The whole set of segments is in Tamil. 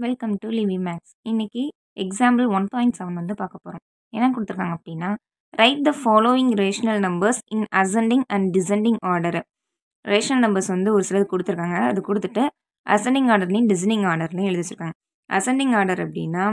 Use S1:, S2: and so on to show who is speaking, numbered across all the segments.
S1: Welcome to Livi maths. இன்னைக்கு எக்ஸாம்பிள் 1.7 வந்து பார்க்க போகிறோம். என்ன கொடுத்துருக்காங்க அப்படின்னா, write the following rational numbers in ascending and descending order. Rational numbers வந்து ஒரு சிலது கொடுத்துருக்காங்க. அது கொடுத்துட்டு அசெண்டிங் ஆர்டர்லையும் டிசெண்டிங் ஆர்டர்லையும் எழுதி வச்சிருக்காங்க. அசெண்டிங் ஆர்டர் அப்படின்னா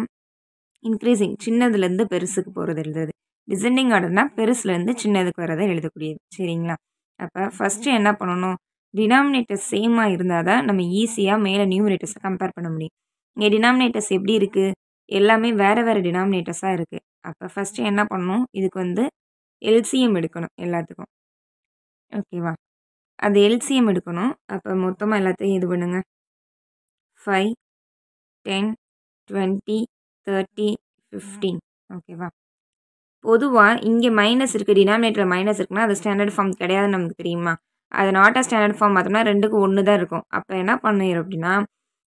S1: இன்க்ரீசிங், சின்னதுலேருந்து பெருசுக்கு போகிறது எழுதுறது. டிசெண்டிங் ஆர்டர்னா பெருசுலேருந்து சின்னதுக்கு வரதை எழுதக்கூடியது. சரிங்களா? அப்போ ஃபஸ்ட்டு என்ன பண்ணணும், டினாமினேட்டர் சேமாக இருந்தால் தான் நம்ம ஈஸியாக மேலே நியூமரேட்டர்ஸை கம்பேர் பண்ண முடியும். இங்கே டினாமினேட்டர்ஸ் எப்படி இருக்குது, எல்லாமே வேறு வேறு டினாமினேட்டர்ஸாக இருக்குது. அப்போ ஃபஸ்ட்டு என்ன பண்ணணும், இதுக்கு வந்து எல்சிஎம் எடுக்கணும் எல்லாத்துக்கும். ஓகேவா? அது எல்சிஎம் எடுக்கணும். அப்போ மொத்தமாக எல்லாத்தையும் இது பண்ணுங்கள். 5, 10, 20, 30, 15. ஓகேவா? பொதுவாக இங்கே மைனஸ் இருக்குது, டினாமினேட்டரில் மைனஸ் இருக்குன்னா அது ஸ்டாண்டர்ட் ஃபார்ம் கிடையாதுன்னு நமக்கு தெரியுமா? அது நாட் ஆ ஸ்டாண்டர்ட் ஃபார்ம் பார்த்தோம்னா 2க்கு 1 தான் இருக்கும். அப்போ என்ன பண்ணிடும் அப்படின்னா,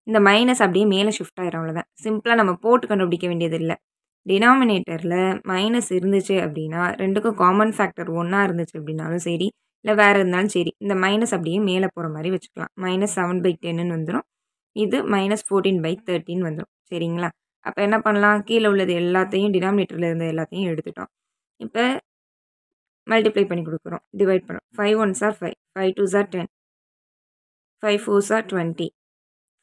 S1: இந்த மைனஸ் அப்படியே மேலே ஷிஃப்ட் ஆகிடும். அவ்வளோதான். சிம்பிளாக நம்ம போட்டு கண்டுபிடிக்க வேண்டியது இல்லை. டினாமினேட்டரில் மைனஸ் இருந்துச்சு அப்படின்னா 2க்கும் காமன் ஃபேக்டர் 1 இருந்துச்சு அப்படின்னாலும் சரி, இல்லை வேறு இருந்தாலும் சரி, இந்த மைனஸ் அப்படியே மேலே போகிற மாதிரி வச்சுக்கலாம். -7/10 வந்துடும். இது -14/13 வந்துடும். சரிங்களா? அப்போ என்ன பண்ணலாம், கீழே உள்ளது எல்லாத்தையும் டினாமினேட்டரில் இருந்த எல்லாத்தையும் எடுத்துட்டோம். இப்போ மல்டிப்ளை பண்ணி கொடுக்குறோம், டிவைட் பண்ணுறோம். 5 1s are 5, 5 2s are 10, 5 4s are 20,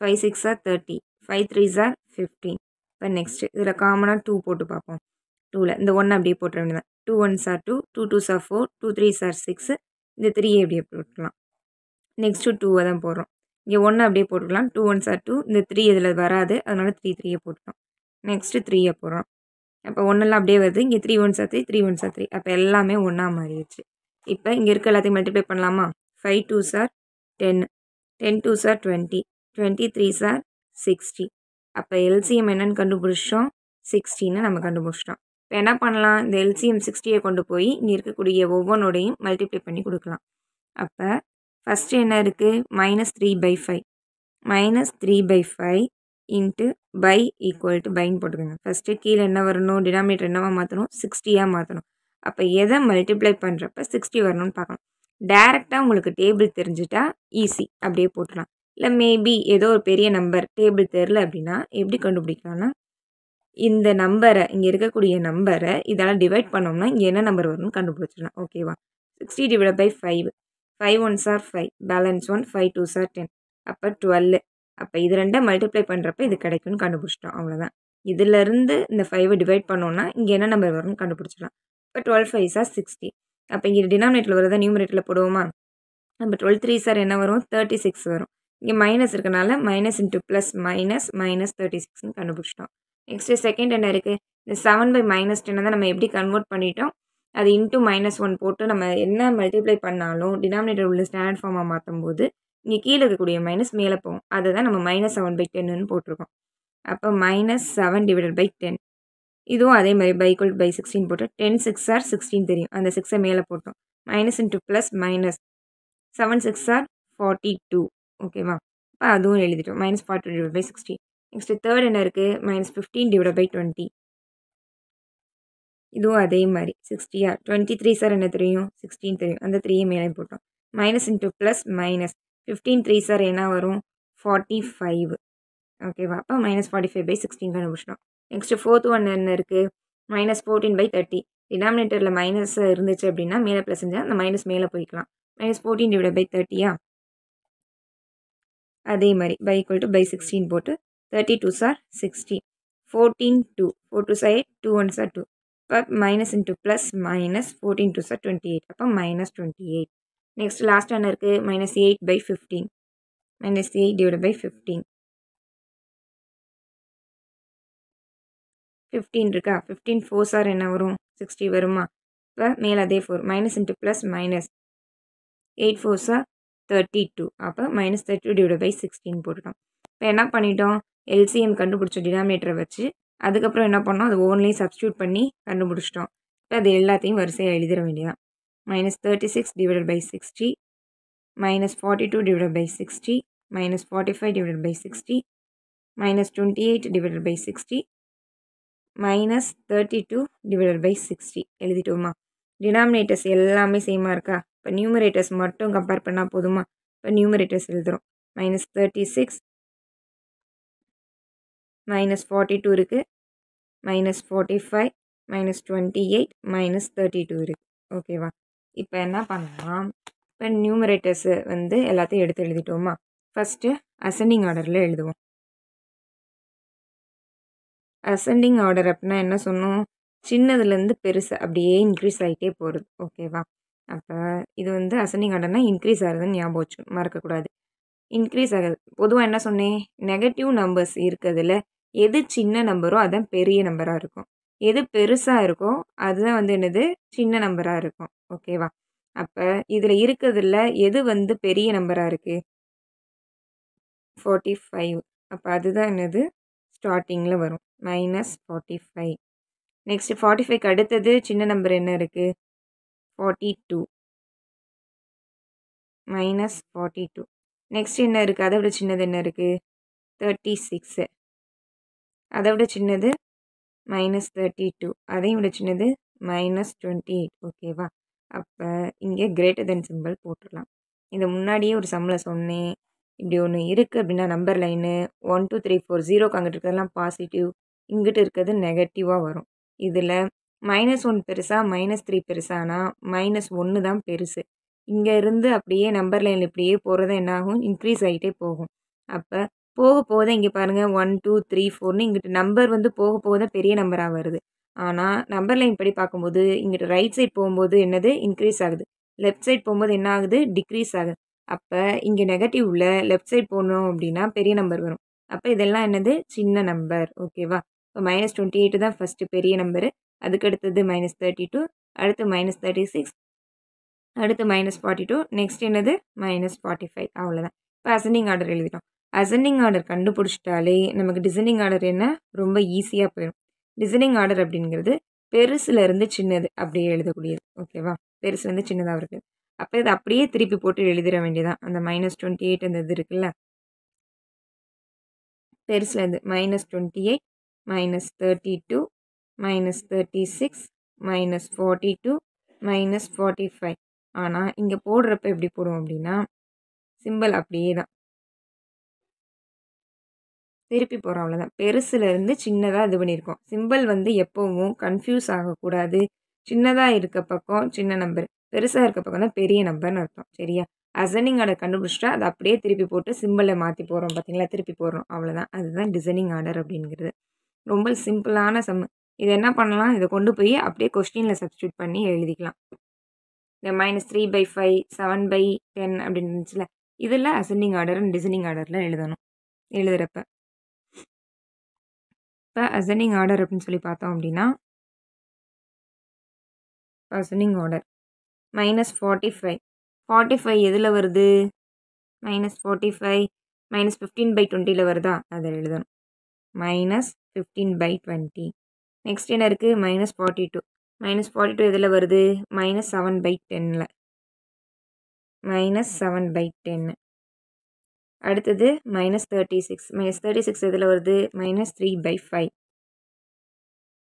S1: 5 6s are 30, 5 3s are 15. இப்போ நெக்ஸ்ட்டு இதில் காமனாக 2 போட்டு பார்ப்போம். 2ல் இந்த 1 அப்படியே போட்டுற வேண்டியதான். 2 1s are 2, 2 2s are 4, 2 3s are 6, இந்த 3 அப்படியே போட்டுக்கலாம். நெக்ஸ்ட்டு 2 தான் போடுறோம். இங்கே 1 அப்படியே போட்டுக்கலாம். 2 1s are 2, இந்த 3 இதில் வராது, அதனால 3 3 போட்டுட்டோம். நெக்ஸ்ட்டு 3 போடுறோம். அப்போ 1 அப்படியே வருது. இங்கே 3 1s are 3, 3 1s are 3. அப்போ எல்லாமே 1 மாறிடுச்சு. இப்போ இங்கே இருக்க எல்லாத்தையும் மல்டிப்ளை பண்ணலாமா? 5 2s are 10, 10 2s are 20, 20 3s are 60. அப்போ எல்சிஎம் என்னன்னு கண்டுபிடிச்சிட்டோம், 60ன்னு நம்ம கண்டுபிடிச்சிட்டோம். இப்போ என்ன பண்ணலாம், இந்த எல்சிஎம் 60 கொண்டு போய் இங்கே இருக்கக்கூடிய ஒவ்வொன்றோடையும் மல்டிப்ளை பண்ணி கொடுக்கலாம். அப்போ ஃபஸ்ட்டு என்ன இருக்குது, -3/5, -3/5 இன்ட்டு பை ஈக்குவல் டு பைன்னு போட்டுக்கோங்க. ஃபஸ்ட்டு கீழே என்ன வரணும், டினாமினேட்டர் என்னவா மாற்றணும், 60யாக மாற்றணும். அப்போ எதை மல்டிப்ளை பண்ணுறப்ப 60 வரணும்னு பார்க்கணும். டேரெக்டாக உங்களுக்கு டேபிள் தெரிஞ்சுட்டா ஈஸி, அப்படியே போட்டுடலாம். இல்லை மேபி ஏதோ ஒரு பெரிய நம்பர் டேபிள் தெரில அப்படின்னா எப்படி கண்டுபிடிக்கலாம்னா, இந்த நம்பரை, இங்கே இருக்கக்கூடிய நம்பரை இதெல்லாம் டிவைட் பண்ணோம்னா இங்கே என்ன நம்பர் வரும்னு கண்டுபிடிச்சிடலாம். ஓகேவா? 60 / 5, 5 1s are 5, balance 1, 5 2s are 10, அப்போ 12. அப்போ இது ரெண்டை மல்டிப்ளை பண்ணுறப்ப இது கிடைக்கும்னு கண்டுபிடிச்சிட்டோம். அவ்வளோதான். இதிலேருந்து இந்த 5 டிவைட் பண்ணோன்னா இங்கே என்ன நம்பர் வரும்னு கண்டுபிடிச்சிடலாம். இப்போ 12 5s are 60. அப்போ இங்கே டினாமினேட்டரில் வரதை நியூமரேட்டரில் போடுவோமா? நம்ம 12 3s are என்ன வரும், 36 வரும். இங்கே மைனஸ் இருக்கனால மைனஸ் இன்ட்டு ப்ளஸ் -36ன்னு கண்டுபிடிச்சிட்டோம். நெக்ஸ்ட்டு செகண்ட் என்ன இருக்குது, இந்த 7/-10 தான் நம்ம எப்படி கன்வெர்ட் பண்ணிட்டோம், அது இன்ட்டு -1 போட்டு நம்ம என்ன மல்டிப்ளை பண்ணாலும் டினாமினேட்டர் உள்ள ஸ்டாண்டர்ட் ஃபார்மாக மாற்றும் போது இங்கே கீழே இருக்கக்கூடிய மைனஸ் மேலே போகும். அதை தான் நம்ம -7/10ன்னு போட்டிருக்கோம். அப்போ -7/10. இதுவும் அதே மாதிரி /16 போட்டு 10 6s are 16 தெரியும், அந்த 6 மேலே போட்டோம். Minus into plus minus 7 6s are 42. ஓகேவா? இப்போ அதுவும் எழுதிட்டோம். -42/60. நெக்ஸ்ட்டு தேர்ட் என்ன இருக்குது, -15/20. இதுவும் அதே மாதிரி 60 23s are என்ன தெரியும், 16 தெரியும், அந்த 3 மேலே போட்டோம். Minus into plus minus 15 3s are என்ன வரும், 45. ஓகேவா? அப்போ -45/16 கண்டுபிடிச்சிட்டோம். நெக்ஸ்ட்டு ஃபோர்த் ஒன் என்ன இருக்குது, -14/30. டினாமினேட்டரில் மைனஸ் இருந்துச்சு அப்படின்னா மேலே ப்ளஸ் இருந்தால் அந்த மைனஸ் மேலே போய்க்கலாம். -14/30. அதே மாதிரி /16 போட்டு 30 2s are 60, 14 2, 4 2s are 8, 2 1s are 2. இப்போ minus into plus minus 14 2s are 28. அப்போ -28. நெக்ஸ்ட் லாஸ்ட் என்ன இருக்குது, -8/15. -8/15. 15 இருக்கா, 15 4s are என்ன வரும், 60 வருமா? இப்போ மேலே அதே 4 minus into plus minus 8 4s are 32. அப்போ -32/16 போட்டுட்டோம். இப்போ என்ன பண்ணிட்டோம், எல்சிஎம் கண்டுபிடிச்ச டினாமினேட்டரை வச்சு அதுக்கப்புறம் என்ன பண்ணோம், அது ஓன்லேயும் சப்ஸ்டியூட் பண்ணி கண்டுபிடிச்சிட்டோம். இப்போ அது எல்லாத்தையும் வரிசையாக எழுதிட வேண்டியதான். -36/60, -42/60, -45/60, -28/60, -32/60 எழுதிட்டோமா? டினாமினேட்டர்ஸ் எல்லாமே சேமாக இருக்கா? இப்போ நியூமரேட்டர்ஸ் மட்டும் கம்பேர் பண்ணால் போதுமா? இப்போ நியூமரேட்டர்ஸ் எழுதுகிறோம். -36 -42 இருக்குது, -45, -28, -32 இருக்குது. ஓகேவா? இப்போ என்ன பண்ணலாம், இப்போ நியூமரேட்டர்ஸு வந்து எல்லாத்தையும் எடுத்து எழுதிட்டோமா? ஃபஸ்ட்டு அசெண்டிங் ஆர்டரில் எழுதுவோம். அசெண்டிங் ஆர்டர் அப்படின்னா என்ன சொன்னோம்? சின்னதுலேருந்து பெருசு அப்படியே இன்க்ரீஸ் ஆகிட்டே போகிறது. ஓகேவா? அப்போ இது வந்து அசெண்டிங் ஆர்டர்னா இன்க்ரீஸ் ஆகுதுன்னு ஞாபகம் வச்சு மறக்கக்கூடாது. இன்க்ரீஸ் ஆகுது. பொதுவாக என்ன சொன்னேன்? நெகட்டிவ் நம்பர்ஸ் இருக்கிறதுல எது சின்ன நம்பரோ அதான் பெரிய நம்பராக இருக்கும். எது பெருசாக இருக்கோ அதுதான் வந்து என்னது சின்ன நம்பராக இருக்கும். ஓகேவா? அப்போ இதில் இருக்கிறதுல எது வந்து பெரிய நம்பராக இருக்குது? 45. அப்போ அதுதான் என்னது ஸ்டார்டிங்கில் வரும். -45. நெக்ஸ்ட் 45க்கு அடுத்தது சின்ன நம்பர் என்ன இருக்குது? 42. -42. நெக்ஸ்ட் என்ன இருக்குது? அதை விட சின்னது என்ன இருக்குது? 36. அதை விட சின்னது -32. அதையும் விட சின்னது -28. ஓகேவா? அப்போ இங்கே கிரேட்டர் தென் சிம்பிள் போட்டுடலாம். இதை முன்னாடியே ஒரு சம்மில் சொன்னேன். இப்படி ஒன்று இருக்குது அப்படின்னா நம்பர் லைனு 1 2 3 4 0க்கு அங்கிட்டு இருக்கிறதெல்லாம் பாசிட்டிவ், இங்கிட்டு இருக்கிறது நெகட்டிவாக வரும். இதில் -1 பெருசா -3 பெருசானா -1 தான் பெருசு. இங்கே இருந்து அப்படியே நம்பர் லைனில் இப்படியே போகிறது என்ன ஆகும்? இன்க்ரீஸ் ஆகிட்டே போகும். அப்போ போக போக தான் இங்கே பாருங்கள் 1 2 3 4ன்னு இங்கிட்டு நம்பர் வந்து போக போக தான் பெரிய நம்பராக வருது. ஆனால் நம்பர் லைன் படி பார்க்கும்போது இங்கிட்டு ரைட் சைட் போகும்போது என்னது இன்க்ரீஸ் ஆகுது, லெஃப்ட் சைட் போகும்போது என்ன ஆகுது? டிக்ரீஸ் ஆகுது. அப்போ இங்கே நெகட்டிவ்ல லெஃப்ட் சைட் போனோம் அப்படின்னா பெரிய நம்பர் வரும். அப்போ இதெல்லாம் என்னது? சின்ன நம்பர். ஓகேவா? இப்போ -28 தான் ஃபஸ்ட்டு பெரிய நம்பரு, அதுக்கு அடுத்தது -32, அடுத்து -36, அடுத்து -42, நெக்ஸ்ட் என்னது? -45. அவ்வளோதான். இப்போ அசெண்டிங் ஆர்டர் எழுதிட்டோம். அசெண்டிங் ஆர்டர் கண்டுபிடிச்சிட்டாலே நமக்கு டிசெண்டிங் ஆர்டர் என்ன ரொம்ப ஈஸியாக போயிடும். டிசெண்டிங் ஆர்டர் அப்படிங்கிறது பெருசுலேருந்து சின்னது அப்படியே எழுதக்கூடியது. ஓகேவா? பெருசுலேருந்து சின்னதாக இருக்குது. அப்போ இதை அப்படியே திருப்பி போட்டு எழுதிட வேண்டியதான். அந்த -28 அந்த இது இருக்குல்ல, பெருசுலேருந்து -28, -32, -36, -42, -45. ஆனால் இங்கே போடுறப்ப எப்படி போடுவோம் அப்படின்னா சிம்பிள் அப்படியே தான் திருப்பி போகிறோம். அவ்வளோதான். பெருசுலேருந்து சின்னதாக இது பண்ணியிருக்கோம். சிம்பிள் வந்து எப்போவும் கன்ஃபியூஸ் ஆகக்கூடாது. சின்னதாக இருக்க பக்கம் சின்ன நம்பர், பெருசாக இருக்க பக்கம் தான் பெரிய நம்பர்னு அர்த்தம். சரியா? அசெண்டிங் ஆர்டர் கண்டுபிடிச்சிட்டா அதை அப்படியே திருப்பி போட்டு சிம்பிளை மாற்றி போடுறோம். பார்த்தீங்களா? திருப்பி போடுறோம். அவ்வளோதான். அதுதான் டிசைனிங் ஆர்டர் அப்படிங்கிறது. ரொம்ப சிம்பிளான சம். இதை என்ன பண்ணலாம்? இதை கொண்டு போய் அப்படியே கொஸ்டினில் சப்ஸ்டியூட் பண்ணி எழுதிக்கலாம். இந்த -3/5, 7/10 அப்படின்னு இருந்துச்சுல, இதில் அசெண்டிங் ஆர்டர் அண்ட் டிசெண்டிங் ஆர்டரில் எழுதணும். எழுதுகிறப்ப இப்போ அசெண்டிங் ஆர்டர் அப்படின்னு சொல்லி பார்த்தோம் அப்படின்னா அசெண்டிங் ஆர்டர் -45. 45 எதில் வருது? -45 -15/20 வருதா? அதை எழுதணும். -15/20. நெக்ஸ்ட் என்ன இருக்குது? -42. -42 எதில் வருது? -7/10. -7/10. அடுத்தது -36. -36 எதில் வருது? -3/5.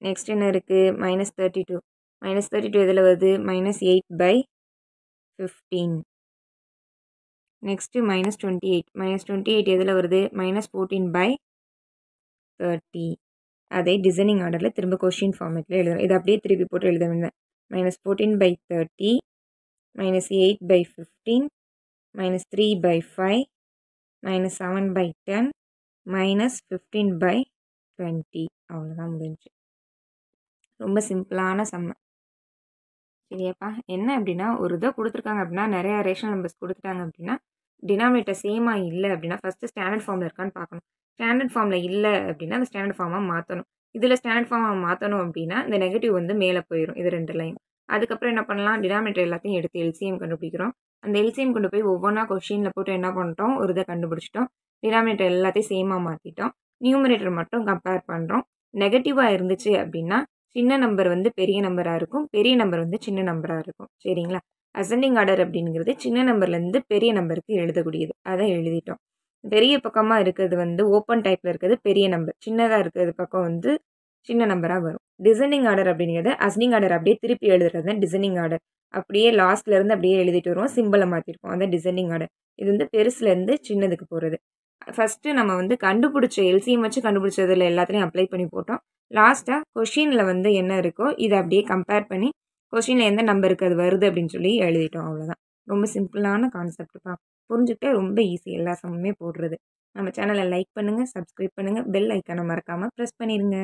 S1: நெக்ஸ்ட் என்ன இருக்குது? -32. -32 எதில் வருது? -8/15. நெக்ஸ்ட்டு -28. -28 எதில் வருது? -14/30. அதை டிசைனிங் ஆர்டரில் திரும்ப கொஷின் ஃபார்மேட்டில் எழுதுறோம். இதை அப்படியே திருப்பி போட்டு எழுத வேண்டியது. -14/30, -8/15, -3/5, -7/10, -15/20. அவ்வளோதான் முடிஞ்சு. ரொம்ப சிம்பிளான சம்மு. சரியாப்பா? என்ன அப்படின்னா ஒரு இதை கொடுத்துருக்காங்க அப்படின்னா நிறையா ரேஷனல் நம்பர்ஸ் கொடுத்துட்டாங்க அப்படின்னா டினாமினேட்டர் சேமாக இல்லை அப்படின்னா ஃபஸ்ட்டு ஸ்டாண்டர்ட் ஃபார்மில் இருக்கான்னு பார்க்கணும். ஸ்டாண்டர்ட் ஃபார்மில் இல்லை அப்படின்னா அந்த ஸ்டாண்டர்ட் ஃபார்மாக மாற்றணும். இதில் ஸ்டாண்டர்ட் ஃபார்மாக மாற்றணும் அப்படின்னா இந்த நெகட்டிவ் வந்து மேலே போயிடும். இது 2 லைன். அதுக்கப்புறம் என்ன பண்ணலாம்? டினாமினேட்டர் எல்லாத்தையும் எடுத்து எல்சிஎம் கண்டுபிடிக்கிறோம். அந்த எல்சிஎம் கொண்டு போய் ஒவ்வொன்றா கொஷினில் போட்டு என்ன பண்ணிட்டோம்? ஒரு இதை கண்டுபிடிச்சிட்டோம். டினாமினேட்டர் எல்லாத்தையும் சேமாக மாற்றிட்டோம். நியூமரேட்டர் மட்டும் கம்பேர் பண்ணுறோம். நெகட்டிவாக இருந்துச்சு அப்படின்னா சின்ன நம்பர் வந்து பெரிய நம்பராக இருக்கும், பெரிய நம்பர் வந்து சின்ன நம்பராக இருக்கும். சரிங்களா? அசெண்டிங் ஆர்டர் அப்படிங்கிறது சின்ன நம்பர்லேருந்து பெரிய நம்பருக்கு எழுதக்கூடியது. அதை எழுதிட்டோம். பெரிய பக்கமாக இருக்கிறது வந்து ஓப்பன் டைப்பில் இருக்கிறது பெரிய நம்பர், சின்னதாக இருக்கிறது பக்கம் வந்து சின்ன நம்பராக வரும். டிசெண்டிங் ஆர்டர் அப்படிங்கிறது அசெண்டிங் ஆர்டர் அப்படியே திருப்பி எழுதுறது தான் டிசெண்டிங் ஆர்டர். அப்படியே லாஸ்ட்லேருந்து அப்படியே எழுதிட்டு வருவோம், சிம்பிளை மாற்றிருப்போம். அதான் டிசெண்டிங் ஆர்டர். இது வந்து பெருசுலேருந்து சின்னதுக்கு போகிறது. ஃபஸ்ட்டு நம்ம வந்து கண்டுபிடிச்ச எல்சிஎம் வச்சு கண்டுபிடிச்சதில் எல்லாத்துலேயும் அப்ளை பண்ணி போட்டோம். லாஸ்ட்டாக கொஷினில் வந்து என்ன இருக்கோ இதை அப்படியே கம்பேர் பண்ணி கொஷினில் எந்த நம்பருக்கு அது வருது அப்படின்னு சொல்லி எழுதிட்டோம். அவ்வளோதான். ரொம்ப சிம்பிளான கான்செப்ட்ப்பா. புரிஞ்சுக்கிட்டே ரொம்ப ஈஸி எல்லா சம்முமே போடுறது. நம்ம சேனலை லைக் பண்ணுங்கள், சப்ஸ்கிரைப் பண்ணுங்கள், பெல் ஐக்கானை மறக்காமல் ப்ரெஸ் பண்ணிடுங்க.